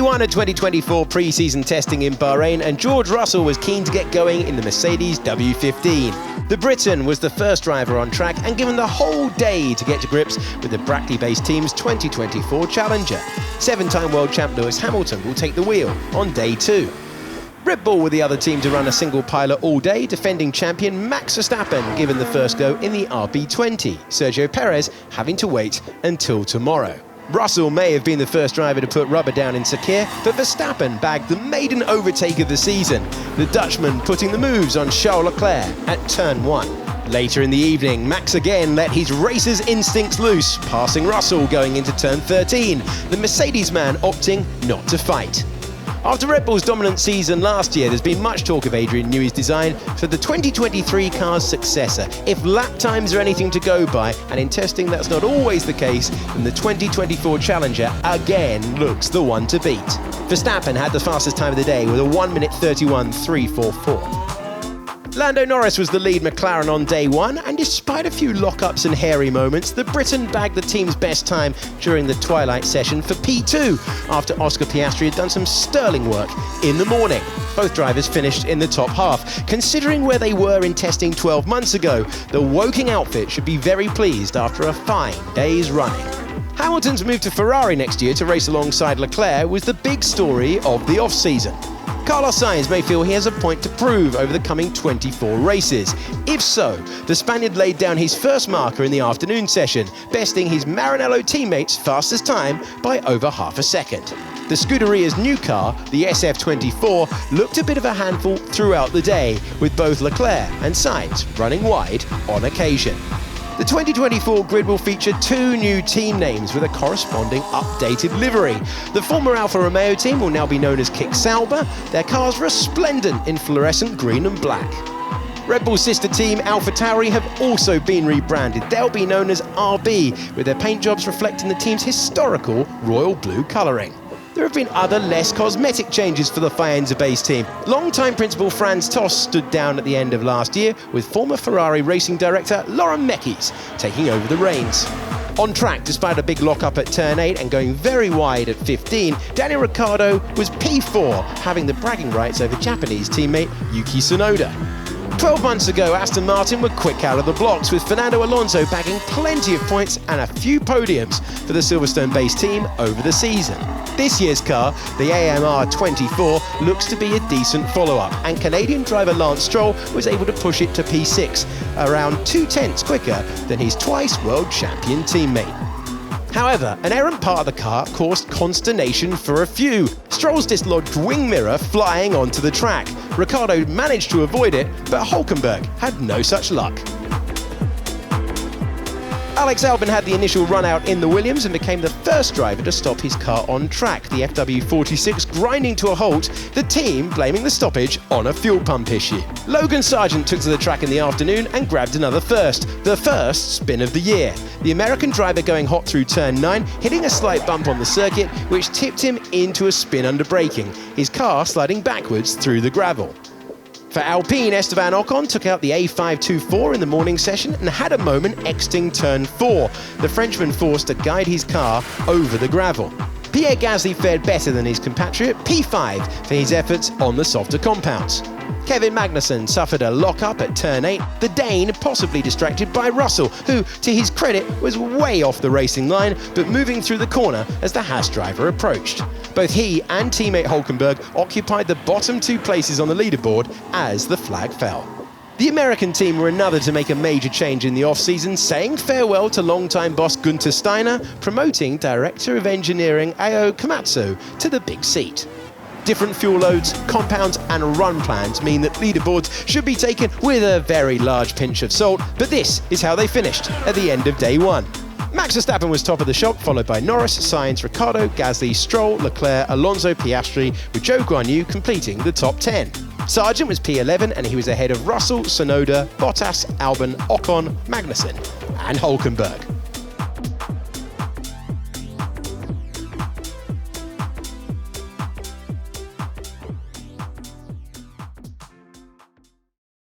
Day 1 of 2024 pre-season testing in Bahrain, and George Russell was keen to get going in the Mercedes W15. The Briton was the first driver on track and given the whole day to get to grips with the Brackley-based team's 2024 challenger. 7-time world champ Lewis Hamilton will take the wheel on day 2. Red Bull were the other team to run a single pilot all day, defending champion Max Verstappen given the first go in the RB20, Sergio Perez having to wait until tomorrow. Russell may have been the first driver to put rubber down in Sakir, but Verstappen bagged the maiden overtake of the season, the Dutchman putting the moves on Charles Leclerc at turn 1. Later in the evening, Max again let his racer's instincts loose, passing Russell going into turn 13, the Mercedes man opting not to fight. After Red Bull's dominant season last year, there's been much talk of Adrian Newey's design for the 2023 car's successor. If lap times are anything to go by, and in testing that's not always the case, then the 2024 Challenger again looks the one to beat. Verstappen had the fastest time of the day with a 1:31.344. Lando Norris was the lead McLaren on day 1, and despite a few lockups and hairy moments, the Briton bagged the team's best time during the twilight session for P2 after Oscar Piastri had done some sterling work in the morning. Both drivers finished in the top half. Considering where they were in testing 12 months ago, the Woking outfit should be very pleased after a fine day's running. Hamilton's move to Ferrari next year to race alongside Leclerc was the big story of the off-season. Carlos Sainz may feel he has a point to prove over the coming 24 races. If so, the Spaniard laid down his first marker in the afternoon session, besting his Maranello teammate's fastest time by over half a second. The Scuderia's new car, the SF24, looked a bit of a handful throughout the day, with both Leclerc and Sainz running wide on occasion. The 2024 grid will feature 2 new team names with a corresponding updated livery. The former Alfa Romeo team will now be known as Kick Sauber. Their cars are resplendent in fluorescent green and black. Red Bull's sister team AlphaTauri have also been rebranded. They'll be known as RB, with their paint jobs reflecting the team's historical royal blue colouring. There have been other less cosmetic changes for the Faenza-based team. Long-time principal Franz Tost stood down at the end of last year, with former Ferrari racing director Laurent Mekies taking over the reins. On track, despite a big lock-up at turn 8 and going very wide at 15, Daniel Ricciardo was P4, having the bragging rights over Japanese teammate Yuki Tsunoda. 12 months ago, Aston Martin were quick out of the blocks, with Fernando Alonso bagging plenty of points and a few podiums for the Silverstone-based team over the season. This year's car, the AMR 24, looks to be a decent follow-up, and Canadian driver Lance Stroll was able to push it to P6, around 0.2 quicker than his twice world champion teammate. However, an errant part of the car caused consternation for a few. Stroll's dislodged wing mirror flying onto the track. Ricciardo managed to avoid it, but Hülkenberg had no such luck. Alex Albon had the initial run out in the Williams and became the first driver to stop his car on track, the FW46 grinding to a halt, the team blaming the stoppage on a fuel pump issue. Logan Sargent took to the track in the afternoon and grabbed another first, the first spin of the year. The American driver going hot through turn 9, hitting a slight bump on the circuit, which tipped him into a spin under braking, his car sliding backwards through the gravel. For Alpine, Esteban Ocon took out the A524 in the morning session and had a moment exiting turn 4, the Frenchman forced to guide his car over the gravel. Pierre Gasly fared better than his compatriot, P5, for his efforts on the softer compounds. Kevin Magnussen suffered a lock-up at turn 8, the Dane possibly distracted by Russell, who, to his credit, was way off the racing line, but moving through the corner as the Haas driver approached. Both he and teammate Hülkenberg occupied the bottom 2 places on the leaderboard as the flag fell. The American team were another to make a major change in the off-season, saying farewell to longtime boss Gunther Steiner, promoting Director of Engineering Ao Komatsu to the big seat. Different fuel loads, compounds and run plans mean that leaderboards should be taken with a very large pinch of salt, but this is how they finished at the end of day 1. Max Verstappen was top of the shop, followed by Norris, Sainz, Ricciardo, Gasly, Stroll, Leclerc, Alonso, Piastri, with Zhou Guanyu completing the top 10. Sargent was P11 and he was ahead of Russell, Tsunoda, Bottas, Albon, Ocon, Magnussen and Hülkenberg.